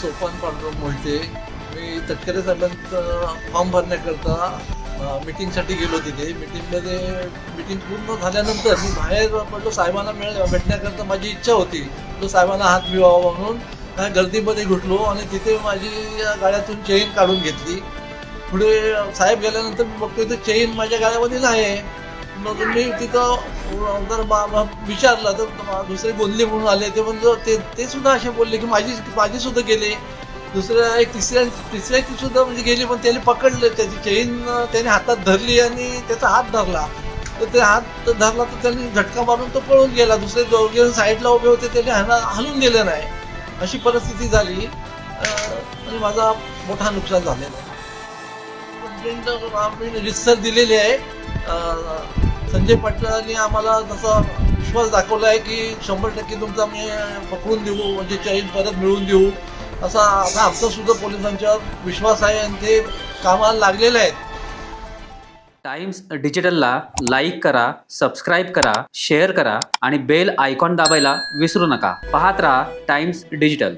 सोपान पांडुरंग मोहिते. मी तटकरे साहेबांचं फॉर्म भरण्याकरता मिटिंगसाठी गेलो तिथे. मीटिंग पूर्ण झाल्यानंतर मी बाहेर पडलो. साहेबांना भेटण्याकरता माझी इच्छा होती. तो साहेबांना हात मिळवावा म्हणून त्या गर्दीमध्ये घुसलो आणि तिथे माझी गाड्यातून चेन काढून घेतली. पुढे साहेब गेल्यानंतर मी बघतोय तर चेन माझ्या गाड्यामध्ये नाही. मग मी तिथं जर विचारलं तर दुसरे बोलले म्हणून आले. ते म्हणजे ते सुद्धा असे बोलले की माझी सुद्धा गेले. दुसऱ्या एक तिसऱ्या सुद्धा म्हणजे गेली, पण त्याने पकडलं. त्याची चेन त्याने हातात धरली आणि त्याचा हात धरला. तर ते हात धरला तर त्यांनी झटका मारून तो पळून गेला. दुसरे दोघे साईडला उभे होते त्याने हलून गेले नाही. अशी परिस्थिती झाली आणि माझा मोठा नुकसान झालेलं आहे. कंप्लेंट आम्ही रितसर दिलेली आहे. संजय पाटलांनी आम्हाला जसा विश्वास दाखवला आहे की 100% तुमचा आम्ही पकडून देऊ, म्हणजे चैन परत मिळवून देऊ, असा आता आमचा सुद्धा पोलिसांच्यावर विश्वास आहे आणि ते कामाला लागलेले आहेत. टाइम्स डिजिटलला लाईक करा, सबस्क्राईब करा, शेअर करा आणि बेल आयकॉन दाबायला विसरू नका. पाहत राहा टाइम्स डिजिटल.